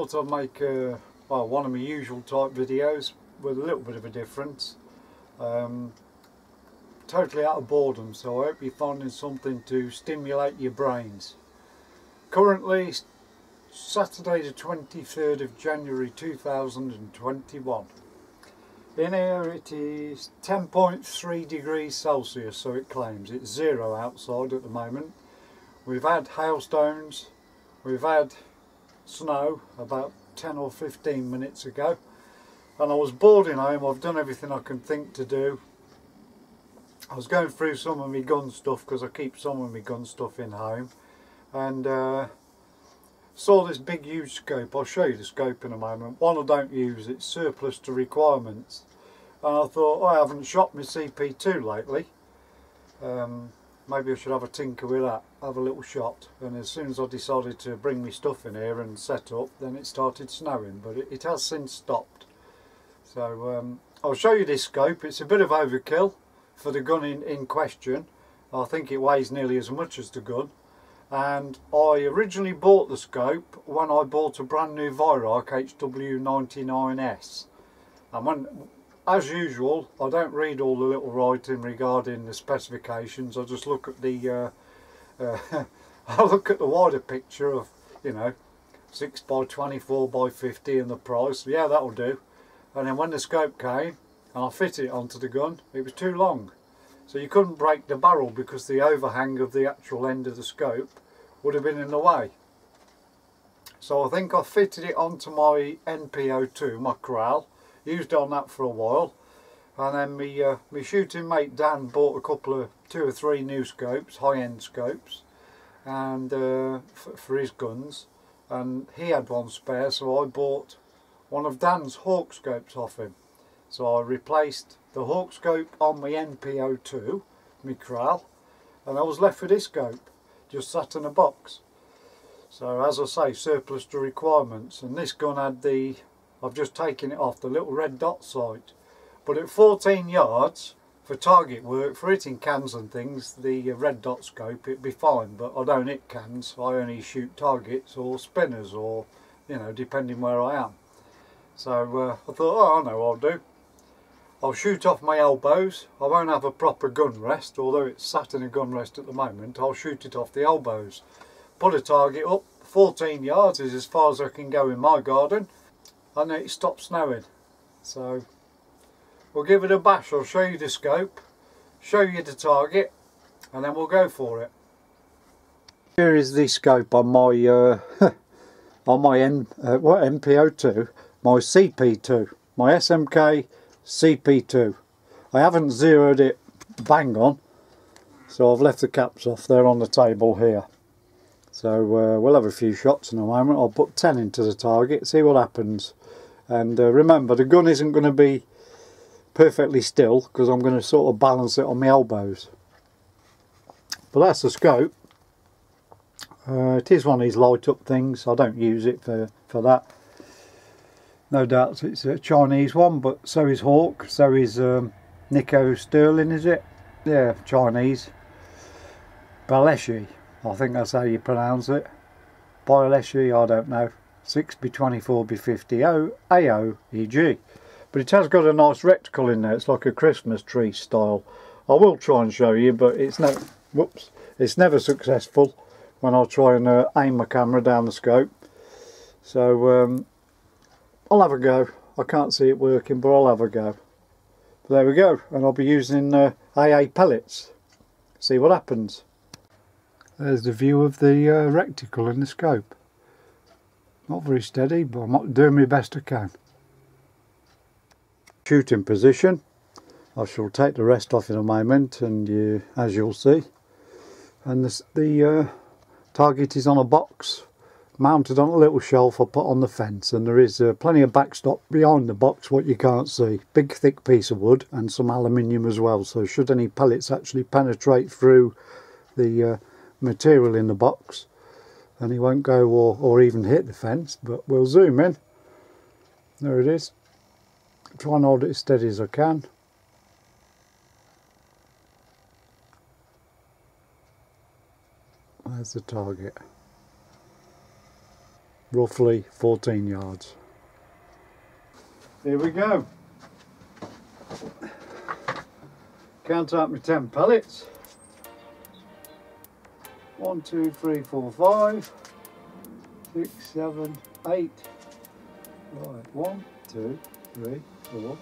thought I'd make well, one of my usual type videos with a little bit of a difference. Totally out of boredom, so I hope you're finding something to stimulate your brains. Currently Saturday the 23rd of January 2021. In here it is 10.3 degrees Celsius, so it claims. It's 0 outside at the moment. We've had hailstones, we've had snow about 10 or 15 minutes ago, and I was bored in home. I've done everything I can think to do. I was going through some of my gun stuff because I keep some of my gun stuff in home, and saw this big huge scope. I'll show you the scope in a moment. One I don't use, it's surplus to requirements, and I thought, oh, I haven't shot my cp2 lately. Maybe I should have a tinker with that, have a little shot. And as soon as I decided to bring my stuff in here and set up, then it started snowing, but it has since stopped. So I'll show you this scope. It's a bit of overkill for the gun in question. I think it weighs nearly as much as the gun. And I originally bought the scope when I bought a brand new Viroc HW99S. And when, as usual, I don't read all the little writing regarding the specifications. I just look at the I look at the wider picture of, you know, 6x20, 4x50 and the price. Yeah, that'll do. And then when the scope came and I fitted it onto the gun, it was too long. So you couldn't break the barrel because the overhang of the actual end of the scope would have been in the way. So I think I fitted it onto my NPO2, my corral, used on that for a while, and then my shooting mate Dan bought a couple of 2 or 3 new scopes, high-end scopes, and for his guns, and he had one spare, so I bought one of Dan's Hawk scopes off him. So I replaced the Hawk scope on my NPO2, my corral, and I was left with this scope, just sat in a box. So as I say, surplus to requirements, and this gun had the, I've just taken it off, the little red dot sight. But at 14 yards, for target work, for hitting cans and things, the red dot scope, it'd be fine, but I don't hit cans, I only shoot targets or spinners, or, you know, depending where I am. So I thought, oh, I know what I'll do. I'll shoot off my elbows. I won't have a proper gun rest, although it's sat in a gun rest at the moment. I'll shoot it off the elbows. Put a target up, 14 yards is as far as I can go in my garden, and then it stops snowing. So we'll give it a bash. I'll show you the scope, show you the target, and then we'll go for it. Here is the scope on my on my NPO2, my CP2, my SMK CP2. I haven't zeroed it bang on, so I've left the caps off there on the table here. So we'll have a few shots in a moment. I'll put 10 into the target, see what happens. And remember, the gun isn't going to be perfectly still because I'm going to sort of balance it on my elbows. But that's the scope. It is one of these light up things. I don't use it for that. No doubt it's a Chinese one, but so is Hawk, so is Nico Sterling, is it? Yeah, Chinese. Baleshi, I think that's how you pronounce it. Baleshi, I don't know. 6B24B50 AOEG. But it has got a nice reticle in there. It's like a Christmas tree style. I will try and show you, but it's no, whoops, it's never successful when I try and aim my camera down the scope. So I'll have a go. I can't see it working, but I'll have a go. But there we go, and I'll be using AA pellets. See what happens. There's the view of the reticle in the scope. Not very steady, but I'm doing my best I can. Shooting position. I shall take the rest off in a moment, and as you'll see. And the target is on a box, mounted on a little shelf I put on the fence, and there is plenty of backstop behind the box what you can't see. Big thick piece of wood and some aluminium as well, so should any pellets actually penetrate through the material in the box, then he won't go or even hit the fence. But we'll zoom in. There it is. Try and hold it as steady as I can. There's the target. roughly 14 yards. Here we go. Count out my 10 pellets. 1, 2, 3, 4, 5, 6, 7, 8. Right, 1, 2, 3, 4,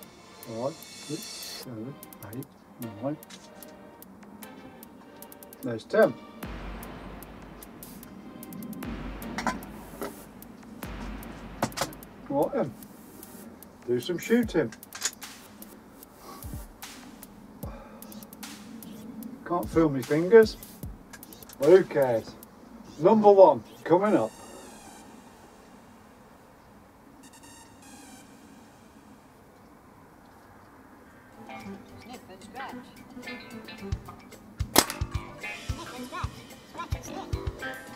5, 6, 7, 8, 9. There's 10. Right then, do some shooting. Can't feel my fingers. Well, who cares? Number 1 coming up. Sniff and scratch.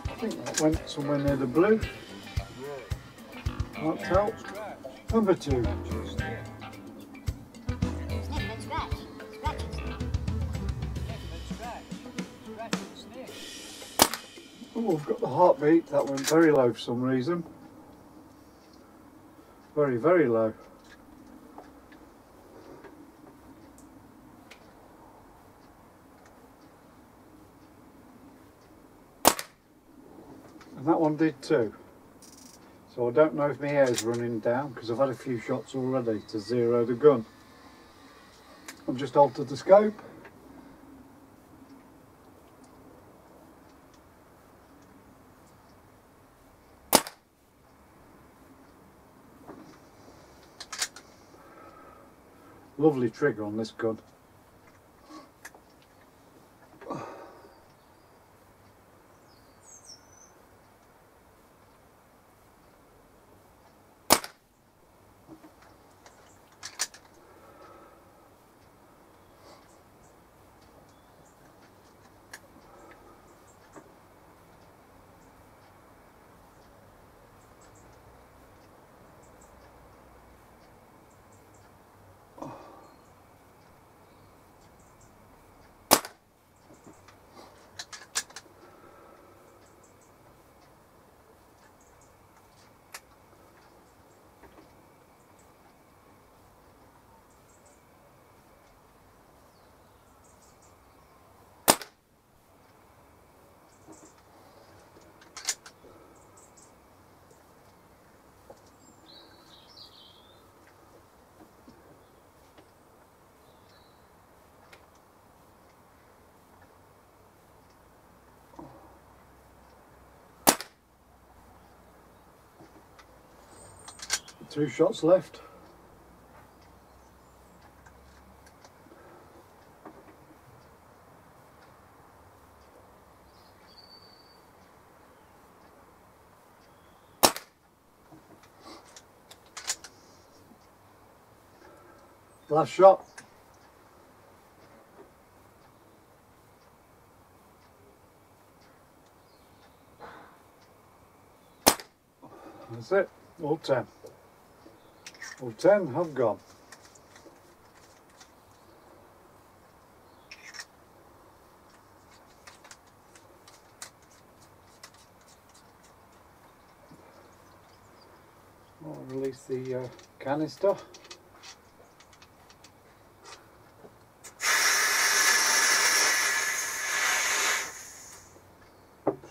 I think that went somewhere near the blue. Can't tell. Number 2. Sniff and scratch. Scratch and sniff. Oh, I've got the heartbeat. That went very low for some reason. Very, very low. And that one did too. So I don't know if my hair's running down because I've had a few shots already to zero the gun. I've just altered the scope. Lovely trigger on this gun. Two shots left. Last shot. That's it. All 10. All 10 have gone. I'll release the canister.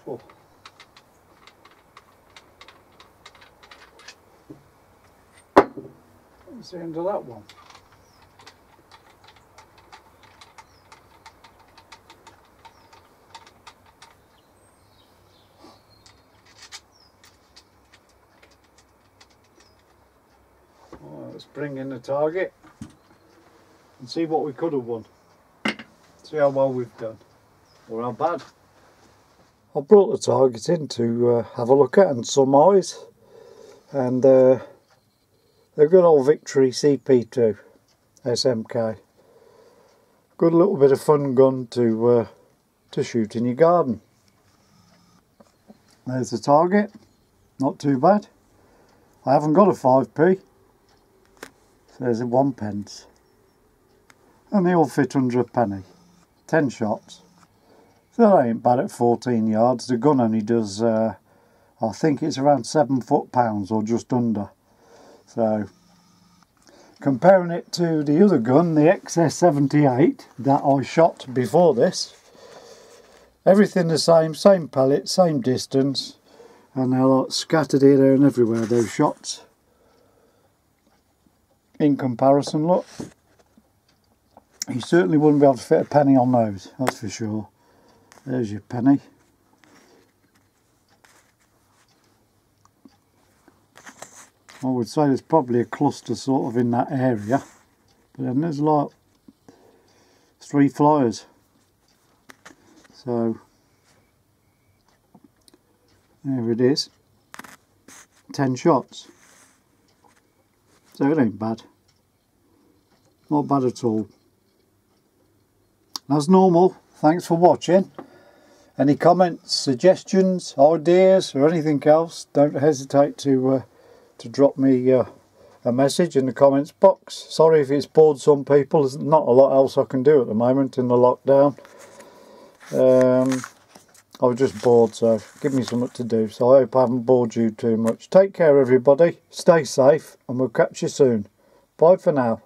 Oh. That's the end of that one. Right, let's bring in the target and see what we could have won. See how well we've done, or how bad. I brought the target in to have a look at and surmise, and they're good old Victory cp2 SMK. Good little bit of fun gun to shoot in your garden. There's the target, not too bad. I haven't got a 5p, so there's a 1p, and they all fit under a penny. 10 shots, so that ain't bad at 14 yards. The gun only does I I think it's around 7 foot-pounds or just under. So comparing it to the other gun, the XS78 that I shot before this, everything the same pellet, same distance, and they're like scattered here, there and everywhere, those shots. In comparison, look, you certainly wouldn't be able to fit a penny on those, that's for sure. There's your penny. I would say there's probably a cluster sort of in that area, but then there's like 3 flyers. So there it is, 10 shots. So it ain't bad, not bad at all. As normal, thanks for watching. Any comments, suggestions, ideas or anything else, don't hesitate to drop me a message in the comments box. Sorry if it's bored some people, there's not a lot else I can do at the moment in the lockdown. I was just bored, so give me something to do. So I hope I haven't bored you too much. Take care everybody, stay safe, and we'll catch you soon. Bye for now.